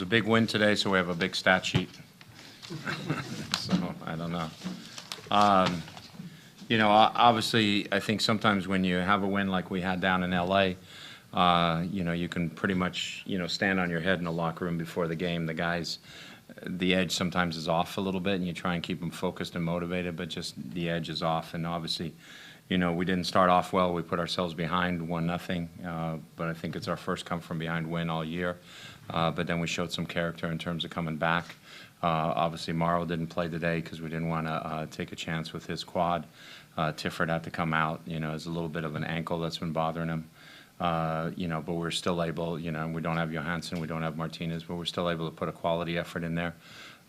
was a big win today, so we have a big stat sheet. So, I don't know. You know, obviously, I think sometimes when you have a win like we had down in L.A., you know, you can pretty much, you know, stand on your head in the locker room before the game. The guys, the edge sometimes is off a little bit, and you try and keep them focused and motivated, but just the edge is off. And obviously, you know, we didn't start off well. We put ourselves behind 1-0, but I think it's our first come-from-behind win all year. But then we showed some character in terms of coming back. Obviously, Morrow didn't play today because we didn't want to take a chance with his quad. Tifford had to come out. You know, it's a little bit of an ankle that's been bothering him. You know, but we're still able, you know, we don't have Johansson, we don't have Martinez, but we're still able to put a quality effort in there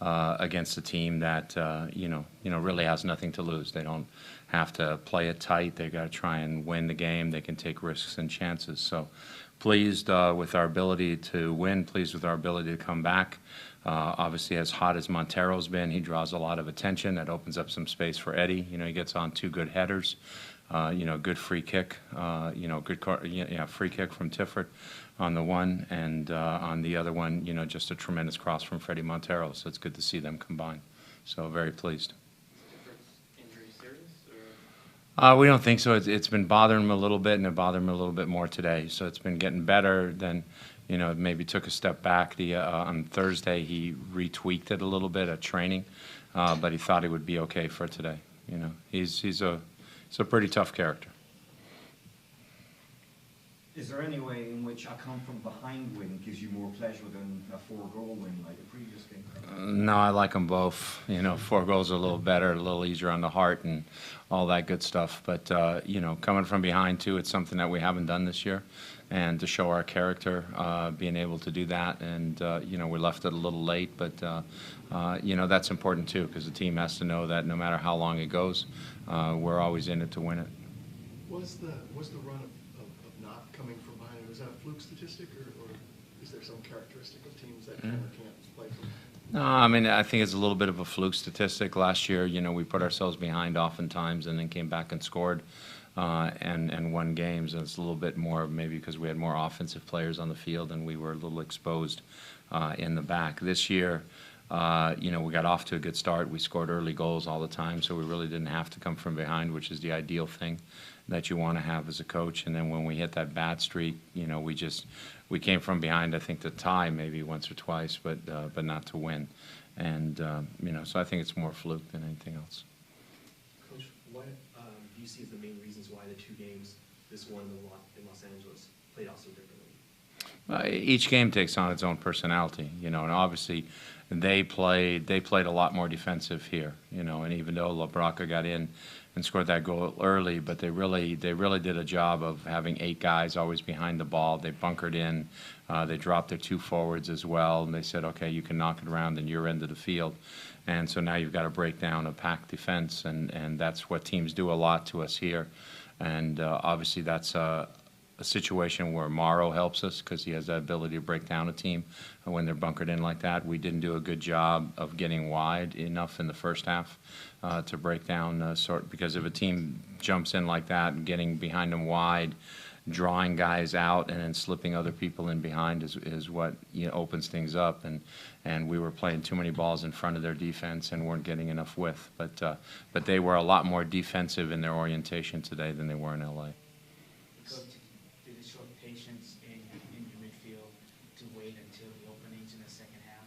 against a team that, you know, really has nothing to lose. They don't have to play it tight. They got to try and win the game. They can take risks and chances. So pleased with our ability to win, pleased with our ability to come back. Obviously, as hot as Montero's been, he draws a lot of attention. That opens up some space for Eddie. You know, he gets on 2 good headers. You know, good free kick. You know, good free kick from Tifford on the one, and on the other one, you know, just a tremendous cross from Freddie Montero. So it's good to see them combine. So very pleased. Injury serious? Or? We don't think so. It's been bothering him a little bit, and it bothered him a little bit more today. So it's been getting better. Then, you know, maybe took a step back. On Thursday, he retweaked it a little bit at training, but he thought he would be okay for today. You know, he's a pretty tough character. Is there any way in which a come-from-behind win gives you more pleasure than a 4-goal win like a previous game? No, I like them both. You know, 4 goals are a little better, a little easier on the heart and all that good stuff. But, you know, coming from behind, too, it's something that we haven't done this year. And to show our character, being able to do that. And, you know, we left it a little late. But, you know, that's important, too, because the team has to know that no matter how long it goes, we're always in it to win it. Was the run of not coming from behind, was that a fluke statistic, or is there some characteristic of teams that can or can't play from? No, I mean, I think it's a little bit of a fluke statistic. Last year, you know, we put ourselves behind oftentimes and then came back and scored and won games. And it's a little bit more maybe because we had more offensive players on the field and we were a little exposed in the back. This year, you know, we got off to a good start. We scored early goals all the time, so we really didn't have to come from behind, which is the ideal thing that you want to have as a coach. And then when we hit that bad streak, you know, we came from behind, I think, to tie maybe once or twice, but not to win. And, you know, so I think it's more fluke than anything else. Coach, what do you see as the main reasons why the 2 games, this one in Los Angeles, played out so differently? Each game takes on its own personality, you know, and obviously they played a lot more defensive here, you know, and even though LaBraca got in and scored that goal early, but they really did a job of having 8 guys always behind the ball. They bunkered in, they dropped their 2 forwards as well, and they said, okay, you can knock it around in your end of the field. And so now you've got to break down a packed defense, and that's what teams do a lot to us here. And obviously that's a situation where Morrow helps us because he has that ability to break down a team when they're bunkered in like that. We didn't do a good job of getting wide enough in the first half to break down because if a team jumps in like that and getting behind them wide, drawing guys out and then slipping other people in behind is what, you know, opens things up. And we were playing too many balls in front of their defense and weren't getting enough width. But they were a lot more defensive in their orientation today than they were in L.A. Did it show patience in your midfield to wait until the openings in the second half?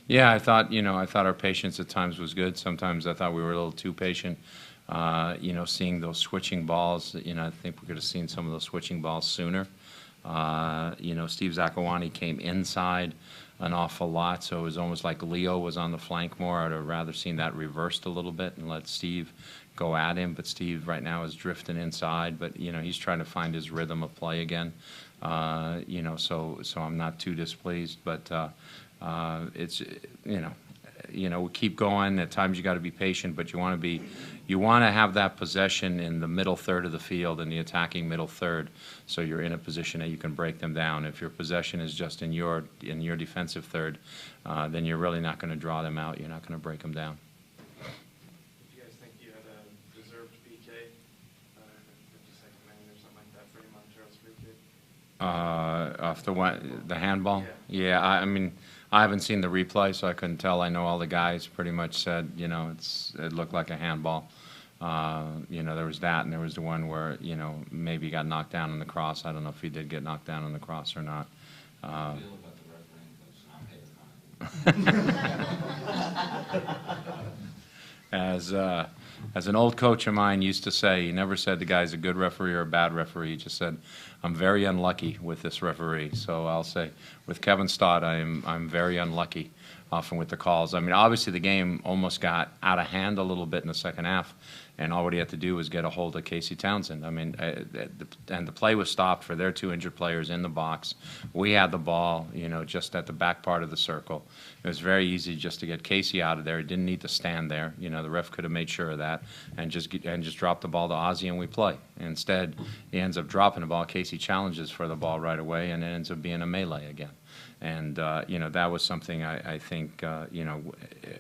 Yeah, I thought our patience at times was good. Sometimes I thought we were a little too patient. You know, seeing those switching balls, you know, I think we could have seen some of those switching balls sooner. You know, Steve Zakawani came inside an awful lot, so it was almost like Leo was on the flank more. I'd have rather seen that reversed a little bit and let Steve go at him, but Steve right now is drifting inside, but, you know, he's trying to find his rhythm of play again. You know, so I'm not too displeased, but it's, you know, we keep going. At times you got to be patient, but you want to have that possession in the middle third of the field, in the attacking middle third, so you're in a position that you can break them down. If your possession is just in your defensive third, then you're really not going to draw them out. You're not going to break them down. Did you guys think you had a deserved PK, 52nd minute or something like that, Freddie Montero's free kick? Off the handball? Yeah, I mean, I haven't seen the replay, so I couldn't tell. I know all the guys pretty much said, you know, it looked like a handball. You know, there was that, and there was the one where, you know, maybe he got knocked down on the cross. I don't know if he did get knocked down on the cross or not. As an old coach of mine used to say, he never said the guy's a good referee or a bad referee. He just said, I'm very unlucky with this referee. So I'll say, with Kevin Stott, I'm very unlucky often with the calls. I mean, obviously the game almost got out of hand a little bit in the second half, and all he had to do was get a hold of Casey Townsend. I mean, and the play was stopped for their two injured players in the box. We had the ball, you know, just at the back part of the circle. It was very easy just to get Casey out of there. He didn't need to stand there. You know, the ref could have made sure of that and just drop the ball to Ozzie and we play. Instead, he ends up dropping the ball. Casey challenges for the ball right away, and it ends up being a melee again. And you know, that was something I think you know,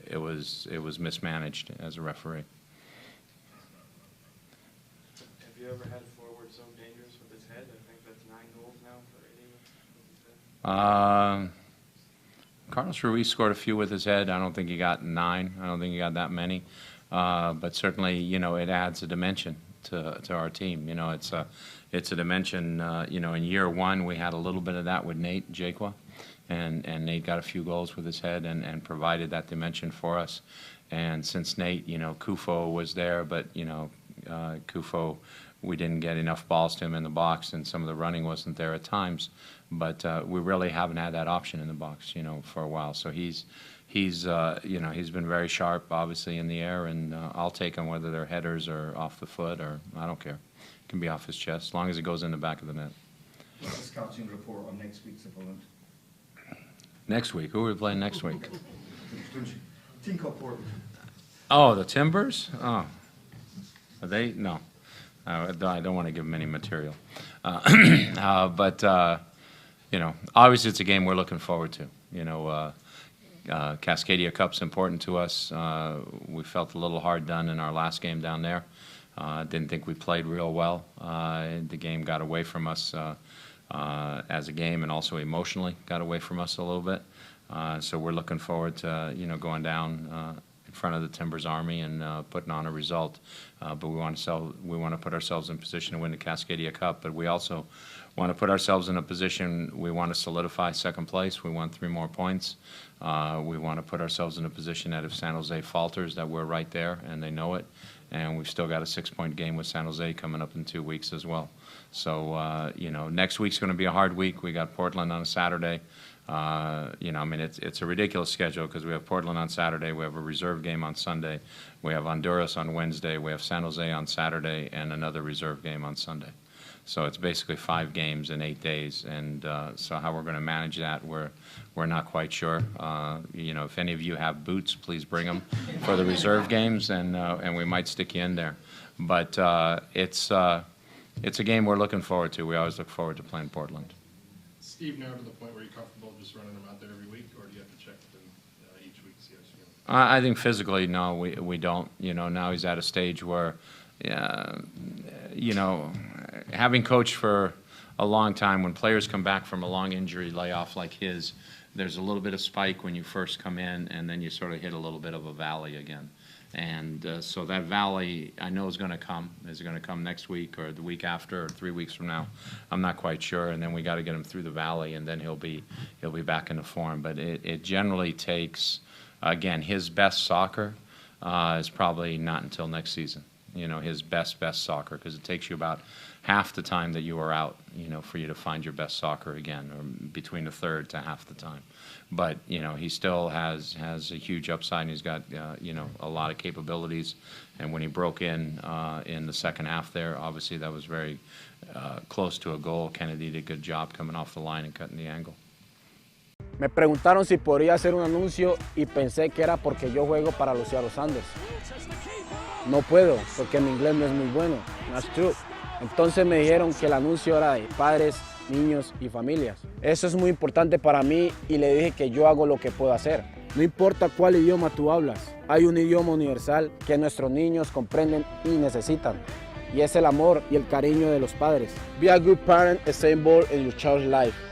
it was mismanaged as a referee. Have you ever had a forward so dangerous with his head? I think that's 9 goals now for 80 with his head. Carlos Ruiz scored a few with his head. I don't think he got 9. I don't think he got that many. But certainly, you know, it adds a dimension to our team. You know, it's a dimension. You know, in year 1 we had a little bit of that with Nate Jaqua, and Nate got a few goals with his head and provided that dimension for us. And since Nate, you know, Kufo was there, but you know, Kufo, we didn't get enough balls to him in the box, and some of the running wasn't there at times. But we really haven't had that option in the box, you know, for a while. So he's you know, he's been very sharp, obviously, in the air, and I'll take him whether they're headers or off the foot, or I don't care. It can be off his chest, as long as it goes in the back of the net. What's the scouting report on next week's opponent? Next week, who are we playing next week? Tinko Portland. Oh, the Timbers? Oh, are they? No, I don't want to give them any material. But you know, obviously it's a game we're looking forward to. You know, Cascadia Cup's important to us. We felt a little hard done in our last game down there. Didn't think we played real well. The game got away from us as a game, and also emotionally got away from us a little bit. So we're looking forward to, you know, going down in front of the Timbers Army and putting on a result. But we want to put ourselves in position to win the Cascadia Cup. But we also want to put ourselves in a position, we want to solidify second place. We want 3 more points. We want to put ourselves in a position that if San Jose falters, that we're right there and they know it. And we've still got a 6-point game with San Jose coming up in 2 weeks as well. So, you know, next week's going to be a hard week. We got Portland on a Saturday. You know, I mean, it's a ridiculous schedule because we have Portland on Saturday, we have a reserve game on Sunday, we have Honduras on Wednesday, we have San Jose on Saturday, and another reserve game on Sunday. So it's basically 5 games in 8 days, and so how we're going to manage that, we're not quite sure. You know, if any of you have boots, please bring them for the reserve games, and we might stick you in there. But it's a game we're looking forward to. We always look forward to playing Portland. Steve, now to the point where you're comfortable just running them out there every week, or do you have to check them each week to see how you feel? I think physically, no, we don't. You know, now he's at a stage where, you know, having coached for a long time, when players come back from a long injury layoff like his, there's a little bit of spike when you first come in, and then you sort of hit a little bit of a valley again. And so that valley, I know, is going to come. Is it going to come next week or the week after or 3 weeks from now? I'm not quite sure. And then we got to get him through the valley, and then he'll be back into form. But it generally takes, again, his best soccer is probably not until next season. You know, his best soccer, because it takes you about half the time that you are out, you know, for you to find your best soccer again, or between a third to half the time. But, you know, he still has a huge upside, and he's got, you know, a lot of capabilities. And when he broke in the second half there, obviously that was very close to a goal. Kennedy did a good job coming off the line and cutting the angle. Me preguntaron si podría hacer un anuncio y pensé que era porque yo juego para los Seattle Sounders. No puedo, porque mi inglés no es muy bueno. That's true. Entonces me dijeron que el anuncio era de padres, niños y familias. Eso es muy importante para mí y le dije que yo hago lo que puedo hacer. No importa cuál idioma tú hablas, hay un idioma universal que nuestros niños comprenden y necesitan. Y es el amor y el cariño de los padres. Be a good parent and stay involved in your child's life.